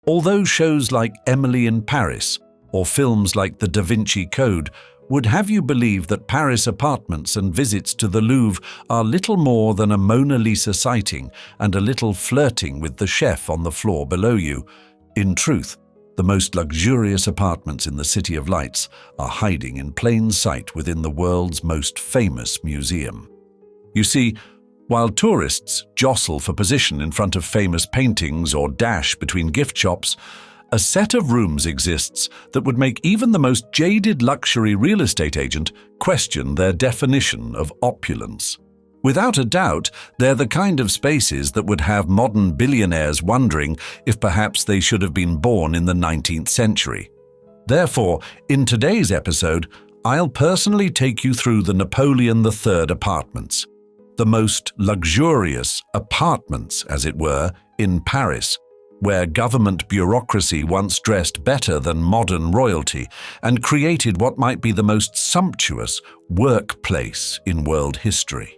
Although shows like Emily in Paris or films like The Da Vinci Code would have you believe that Paris apartments and visits to the Louvre are little more than a Mona Lisa sighting and a little flirting with the chef on the floor below you, in truth, the most luxurious apartments in the City of Lights are hiding in plain sight within the world's most famous museum. You see, while tourists jostle for position in front of famous paintings or dash between gift shops, a set of rooms exists that would make even the most jaded luxury real estate agent question their definition of opulence. Without a doubt, they're the kind of spaces that would have modern billionaires wondering if perhaps they should have been born in the 19th century. Therefore, in today's episode, I'll personally take you through the Napoleon III Apartments, the most luxurious apartments, as it were, in Paris, where government bureaucracy once dressed better than modern royalty and created what might be the most sumptuous workplace in world history.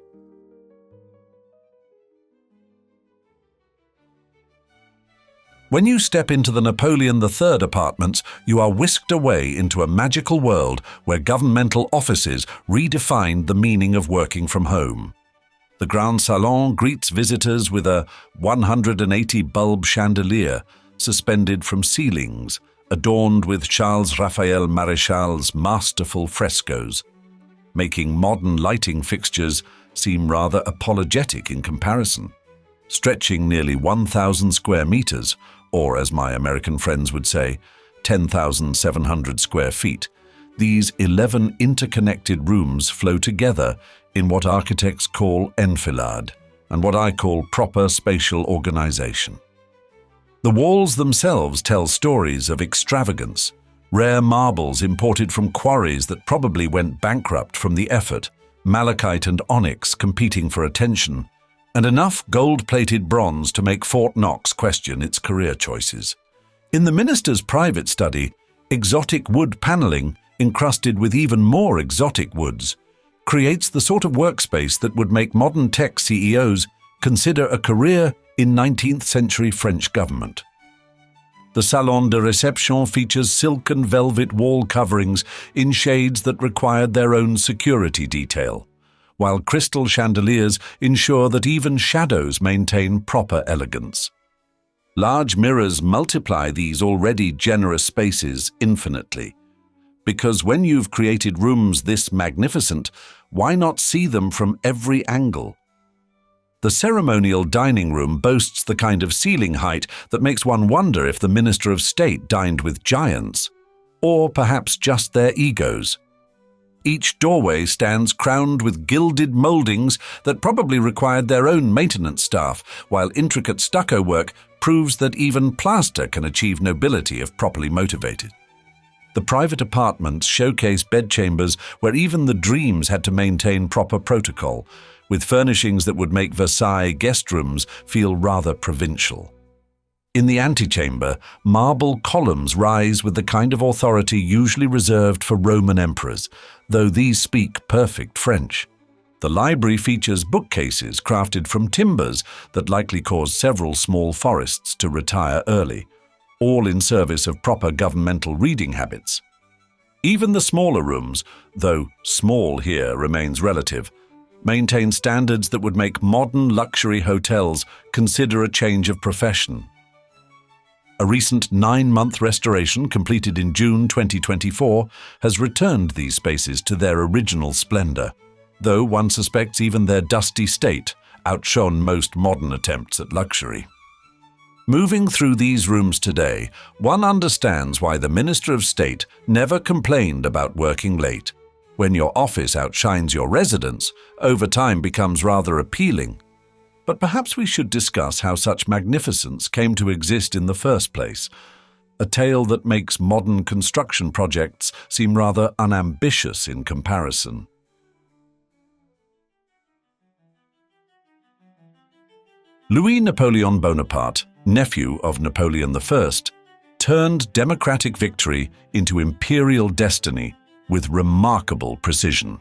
When you step into the Napoleon III Apartments, you are whisked away into a magical world where governmental offices redefined the meaning of working from home. The Grand Salon greets visitors with a 180-bulb chandelier suspended from ceilings, adorned with Charles-Raphaël Maréchal's masterful frescoes, making modern lighting fixtures seem rather apologetic in comparison. Stretching nearly 1,000 square meters, or as my American friends would say, 10,700 square feet, these 11 interconnected rooms flow together in what architects call enfilade, and what I call proper spatial organization. The walls themselves tell stories of extravagance, rare marbles imported from quarries that probably went bankrupt from the effort, malachite and onyx competing for attention, and enough gold-plated bronze to make Fort Knox question its career choices. In the minister's private study, exotic wood paneling, encrusted with even more exotic woods, creates the sort of workspace that would make modern tech CEOs consider a career in 19th century French government. The Salon de Réception features silk and velvet wall coverings in shades that required their own security detail, while crystal chandeliers ensure that even shadows maintain proper elegance. Large mirrors multiply these already generous spaces infinitely, because when you've created rooms this magnificent, why not see them from every angle? The ceremonial dining room boasts the kind of ceiling height that makes one wonder if the Minister of State dined with giants, or perhaps just their egos. Each doorway stands crowned with gilded moldings that probably required their own maintenance staff, while intricate stucco work proves that even plaster can achieve nobility if properly motivated. The private apartments showcase bedchambers where even the dreams had to maintain proper protocol, with furnishings that would make Versailles guest rooms feel rather provincial. In the antechamber, marble columns rise with the kind of authority usually reserved for Roman emperors, though these speak perfect French. The library features bookcases crafted from timbers that likely caused several small forests to retire early, all in service of proper governmental reading habits. Even the smaller rooms, though small here remains relative, maintain standards that would make modern luxury hotels consider a change of profession. A recent 9-month restoration completed in June 2024 has returned these spaces to their original splendor, though one suspects even their dusty state outshone most modern attempts at luxury. Moving through these rooms today, one understands why the Minister of State never complained about working late. When your office outshines your residence, overtime becomes rather appealing. But perhaps we should discuss how such magnificence came to exist in the first place, a tale that makes modern construction projects seem rather unambitious in comparison. Louis Napoleon Bonaparte, nephew of Napoleon I, turned democratic victory into imperial destiny with remarkable precision.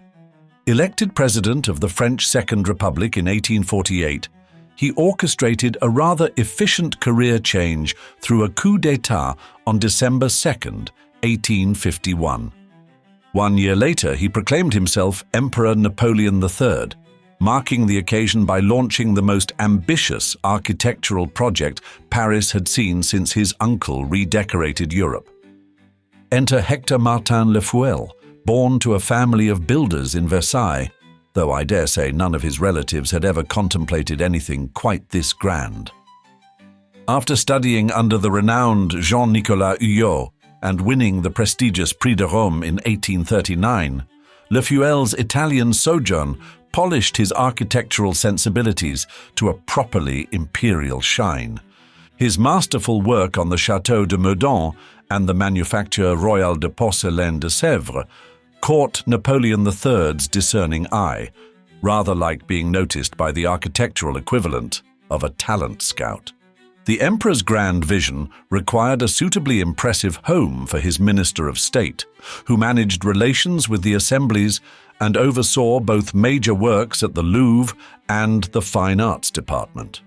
Elected president of the French Second Republic in 1848, he orchestrated a rather efficient career change through a coup d'état on December 2nd, 1851. 1 year later, he proclaimed himself Emperor Napoleon III, marking the occasion by launching the most ambitious architectural project Paris had seen since his uncle redecorated Europe. Enter Hector Martin Le Fouel, born to a family of builders in Versailles, though I dare say none of his relatives had ever contemplated anything quite this grand. After studying under the renowned Jean-Nicolas Huyot and winning the prestigious Prix de Rome in 1839, Le Fouel's Italian sojourn polished his architectural sensibilities to a properly imperial shine. His masterful work on the Château de Meudon and the Manufacture Royale de Porcelaine de Sèvres caught Napoleon III's discerning eye, rather like being noticed by the architectural equivalent of a talent scout. The emperor's grand vision required a suitably impressive home for his Minister of State, who managed relations with the assemblies and oversaw both major works at the Louvre and the Fine Arts Department.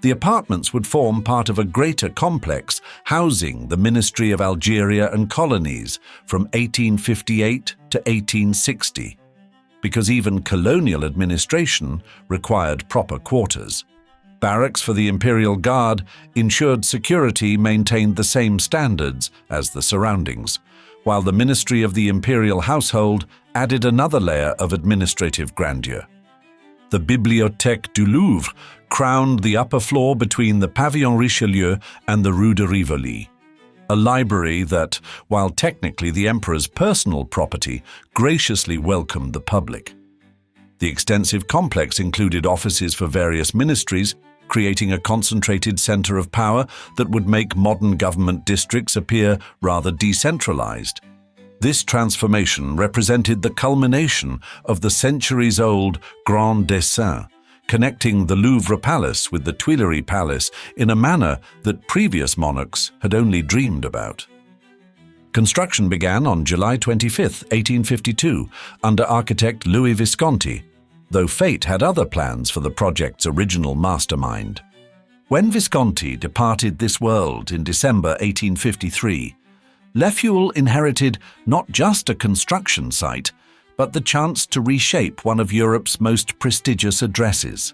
The apartments would form part of a greater complex housing the Ministry of Algeria and Colonies from 1858 to 1860, because even colonial administration required proper quarters. Barracks for the Imperial Guard ensured security maintained the same standards as the surroundings, while the Ministry of the Imperial Household added another layer of administrative grandeur. The Bibliothèque du Louvre crowned the upper floor between the Pavillon Richelieu and the Rue de Rivoli, a library that, while technically the emperor's personal property, graciously welcomed the public. The extensive complex included offices for various ministries, creating a concentrated center of power that would make modern government districts appear rather decentralized. This transformation represented the culmination of the centuries-old Grand Salon, connecting the Louvre Palace with the Tuileries Palace in a manner that previous monarchs had only dreamed about. Construction began on July 25, 1852, under architect Louis Visconti, though fate had other plans for the project's original mastermind. When Visconti departed this world in December 1853, Le Fouel inherited not just a construction site, but the chance to reshape one of Europe's most prestigious addresses.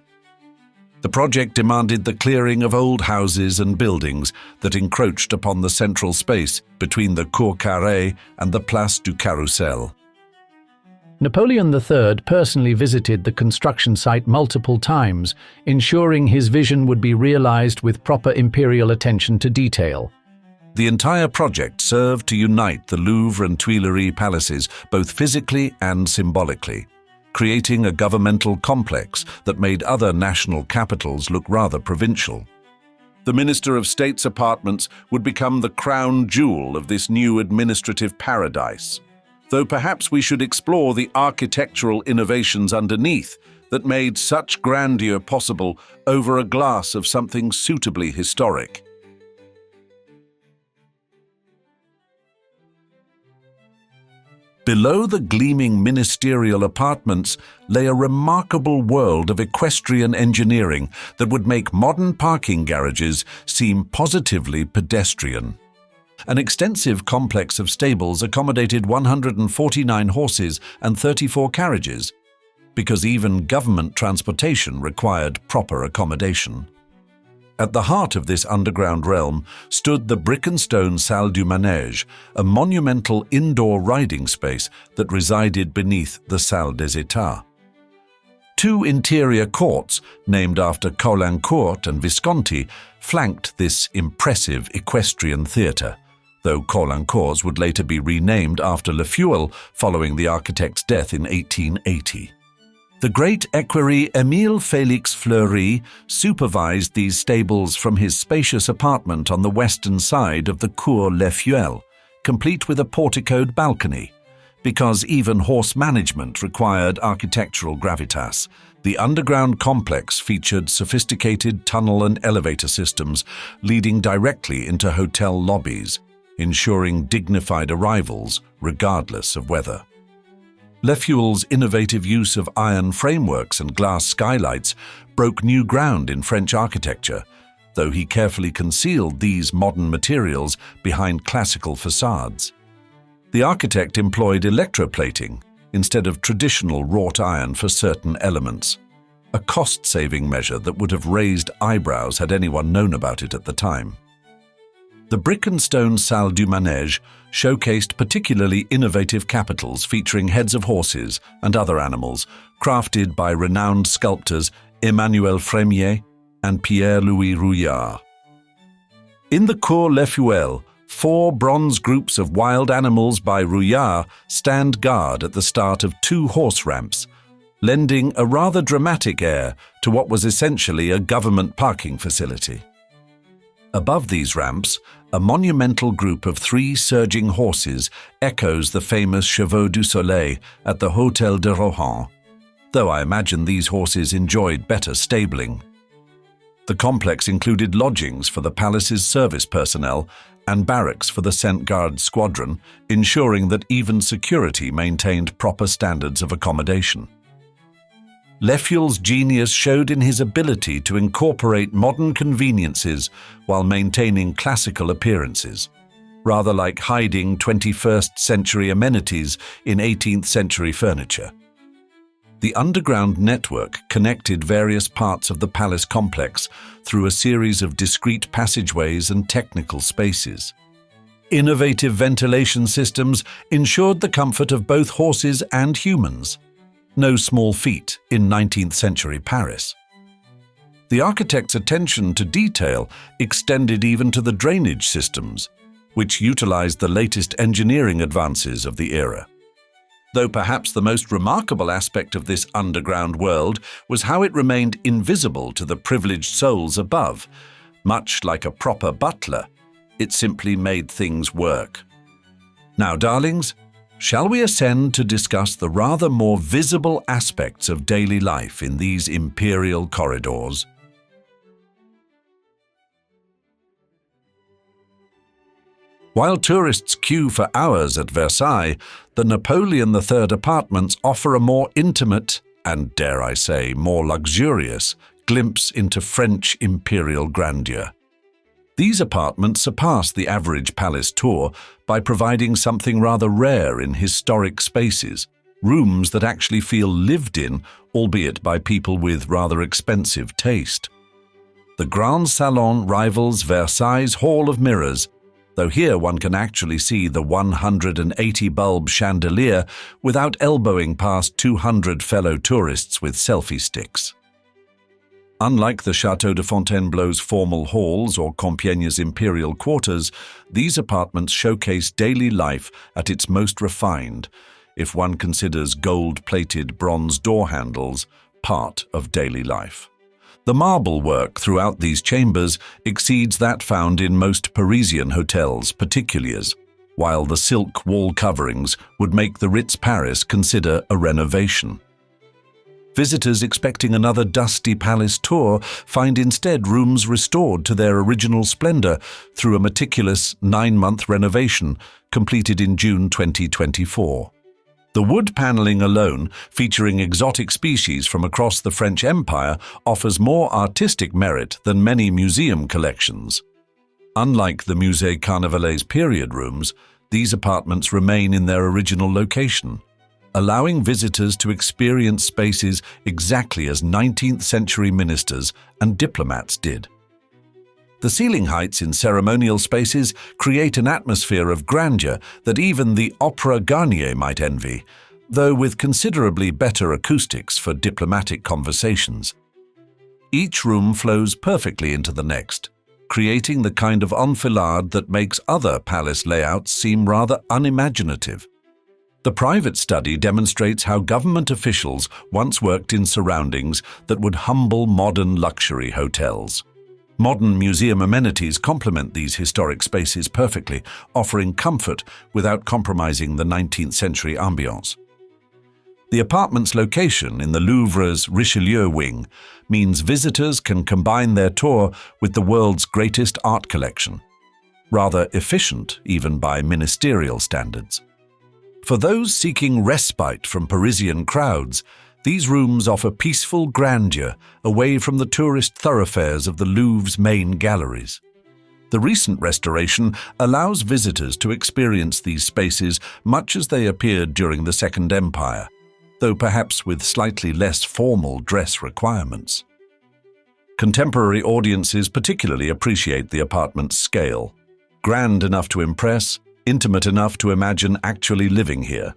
The project demanded the clearing of old houses and buildings that encroached upon the central space between the Cour Carrée and the Place du Carrousel. Napoleon III personally visited the construction site multiple times, ensuring his vision would be realized with proper imperial attention to detail. The entire project served to unite the Louvre and Tuileries palaces both physically and symbolically, creating a governmental complex that made other national capitals look rather provincial. The Minister of State's apartments would become the crown jewel of this new administrative paradise, though perhaps we should explore the architectural innovations underneath that made such grandeur possible over a glass of something suitably historic. Below the gleaming ministerial apartments lay a remarkable world of equestrian engineering that would make modern parking garages seem positively pedestrian. An extensive complex of stables accommodated 149 horses and 34 carriages, because even government transportation required proper accommodation. At the heart of this underground realm stood the brick-and-stone Salle du Manège, a monumental indoor riding space that resided beneath the Salle des États. Two interior courts, named after Caulaincourt and Visconti, flanked this impressive equestrian theatre, though Caulaincourt's would later be renamed after Le Fouel following the architect's death in 1880. The great equerry Émile Félix Fleury supervised these stables from his spacious apartment on the western side of the Cour Le Fouel, complete with a porticoed balcony. Because even horse management required architectural gravitas, the underground complex featured sophisticated tunnel and elevator systems leading directly into hotel lobbies, ensuring dignified arrivals regardless of weather. Lefeule's innovative use of iron frameworks and glass skylights broke new ground in French architecture, though he carefully concealed these modern materials behind classical facades. The architect employed electroplating instead of traditional wrought iron for certain elements, a cost-saving measure that would have raised eyebrows had anyone known about it at the time. The brick and stone Salle du Manège showcased particularly innovative capitals featuring heads of horses and other animals, crafted by renowned sculptors Emmanuel Frémier and Pierre-Louis Rouillard. In the Cour Lefeuille, 4 bronze groups of wild animals by Rouillard stand guard at the start of 2 horse ramps, lending a rather dramatic air to what was essentially a government parking facility. Above these ramps, a monumental group of 3 surging horses echoes the famous Chevaux du Soleil at the Hôtel de Rohan, though I imagine these horses enjoyed better stabling. The complex included lodgings for the palace's service personnel and barracks for the Cent Garde squadron, ensuring that even security maintained proper standards of accommodation. Lefeule's genius showed in his ability to incorporate modern conveniences while maintaining classical appearances, rather like hiding 21st century amenities in 18th century furniture. The underground network connected various parts of the palace complex through a series of discrete passageways and technical spaces. Innovative ventilation systems ensured the comfort of both horses and humans. No small feat in 19th century Paris. The architect's attention to detail extended even to the drainage systems, which utilized the latest engineering advances of the era. Though perhaps the most remarkable aspect of this underground world was how it remained invisible to the privileged souls above. Much like a proper butler, it simply made things work. Now, darlings, shall we ascend to discuss the rather more visible aspects of daily life in these imperial corridors? While tourists queue for hours at Versailles, the Napoleon III Apartments offer a more intimate and, dare I say, more luxurious glimpse into French imperial grandeur. These apartments surpass the average palace tour by providing something rather rare in historic spaces, rooms that actually feel lived in, albeit by people with rather expensive taste. The Grand Salon rivals Versailles' Hall of Mirrors, though here one can actually see the 180-bulb chandelier without elbowing past 200 fellow tourists with selfie sticks. Unlike the Château de Fontainebleau's formal halls or Compiègne's imperial quarters, these apartments showcase daily life at its most refined, if one considers gold-plated bronze door handles part of daily life. The marble work throughout these chambers exceeds that found in most Parisian hotels, particuliers, while the silk wall coverings would make the Ritz Paris consider a renovation. Visitors expecting another dusty palace tour find instead rooms restored to their original splendor through a meticulous 9-month renovation completed in June 2024. The wood paneling alone, featuring exotic species from across the French Empire, offers more artistic merit than many museum collections. Unlike the Musée Carnavalet's period rooms, these apartments remain in their original location, allowing visitors to experience spaces exactly as 19th century ministers and diplomats did. The ceiling heights in ceremonial spaces create an atmosphere of grandeur that even the Opéra Garnier might envy, though with considerably better acoustics for diplomatic conversations. Each room flows perfectly into the next, creating the kind of enfilade that makes other palace layouts seem rather unimaginative. The private study demonstrates how government officials once worked in surroundings that would humble modern luxury hotels. Modern museum amenities complement these historic spaces perfectly, offering comfort without compromising the 19th century ambiance. The apartment's location in the Louvre's Richelieu wing means visitors can combine their tour with the world's greatest art collection, rather efficient even by ministerial standards. For those seeking respite from Parisian crowds, these rooms offer peaceful grandeur away from the tourist thoroughfares of the Louvre's main galleries. The recent restoration allows visitors to experience these spaces much as they appeared during the Second Empire, though perhaps with slightly less formal dress requirements. Contemporary audiences particularly appreciate the apartment's scale. Grand enough to impress, intimate enough to imagine actually living here.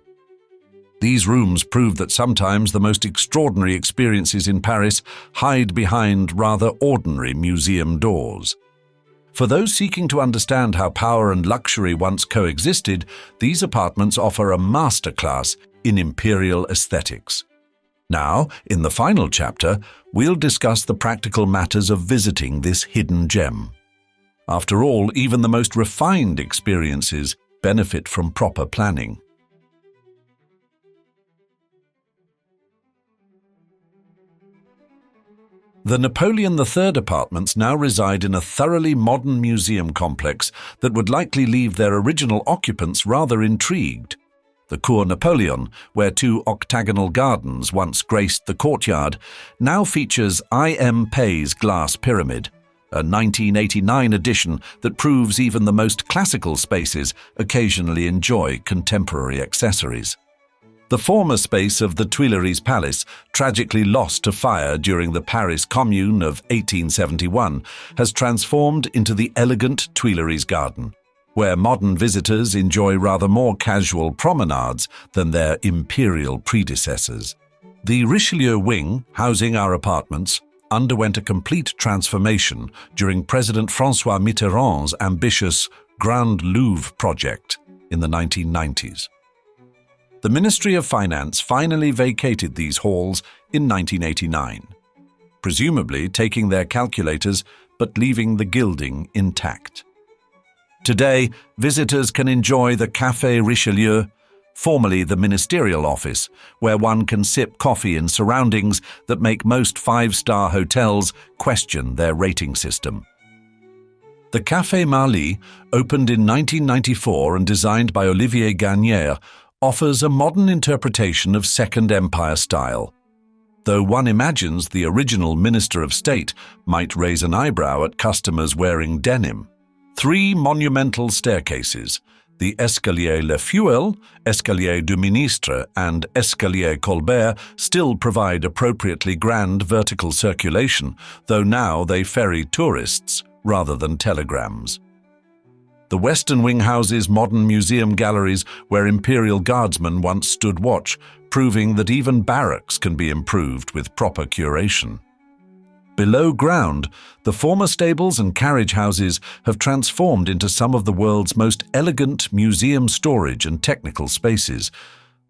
These rooms prove that sometimes the most extraordinary experiences in Paris hide behind rather ordinary museum doors. For those seeking to understand how power and luxury once coexisted, these apartments offer a masterclass in imperial aesthetics. Now, in the final chapter, we'll discuss the practical matters of visiting this hidden gem. After all, even the most refined experiences benefit from proper planning. The Napoleon III Apartments now reside in a thoroughly modern museum complex that would likely leave their original occupants rather intrigued. The Cour Napoleon, where two octagonal gardens once graced the courtyard, now features I.M. Pei's glass pyramid, a 1989 addition that proves even the most classical spaces occasionally enjoy contemporary accessories. The former space of the Tuileries Palace, tragically lost to fire during the Paris Commune of 1871, has transformed into the elegant Tuileries Garden, where modern visitors enjoy rather more casual promenades than their imperial predecessors. The Richelieu wing, housing our apartments, underwent a complete transformation during President François Mitterrand's ambitious Grand Louvre project in the 1990s. The Ministry of Finance finally vacated these halls in 1989, presumably taking their calculators but leaving the gilding intact. Today, visitors can enjoy the Café Richelieu, formerly the ministerial office, where one can sip coffee in surroundings that make most five-star hotels question their rating system. The Café Marly, opened in 1994 and designed by Olivier Gagnère, offers a modern interpretation of Second Empire style. Though one imagines the original Minister of State might raise an eyebrow at customers wearing denim. Three monumental staircases, the Escalier Le Feuille, Escalier du Ministre, and Escalier Colbert, still provide appropriately grand vertical circulation, though now they ferry tourists rather than telegrams. The western wing houses modern museum galleries where imperial guardsmen once stood watch, proving that even barracks can be improved with proper curation. Below ground, the former stables and carriage houses have transformed into some of the world's most elegant museum storage and technical spaces,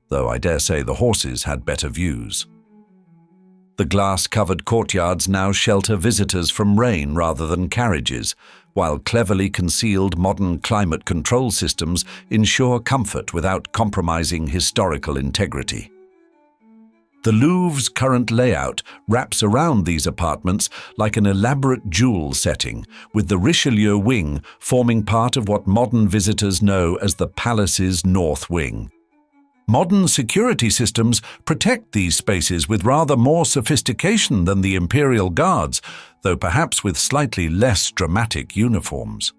though I dare say the horses had better views. The glass-covered courtyards now shelter visitors from rain rather than carriages, while cleverly concealed modern climate control systems ensure comfort without compromising historical integrity. The Louvre's current layout wraps around these apartments like an elaborate jewel setting, with the Richelieu wing forming part of what modern visitors know as the palace's north wing. Modern security systems protect these spaces with rather more sophistication than the Imperial Guards, though perhaps with slightly less dramatic uniforms.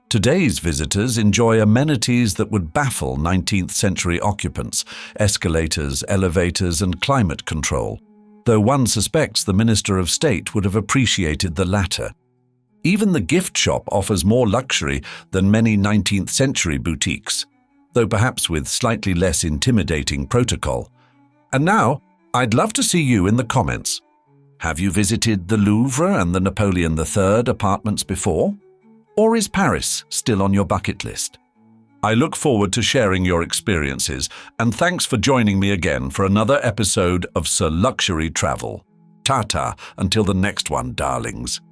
Today's visitors enjoy amenities that would baffle 19th century occupants: escalators, elevators, and climate control, though one suspects the Minister of State would have appreciated the latter. Even the gift shop offers more luxury than many 19th century boutiques, though perhaps with slightly less intimidating protocol. And now, I'd love to see you in the comments. Have you visited the Louvre and the Napoleon III Apartments before? Or is Paris still on your bucket list? I look forward to sharing your experiences, and thanks for joining me again for another episode of Sir Luxury Travel. Ta-ta until the next one, darlings.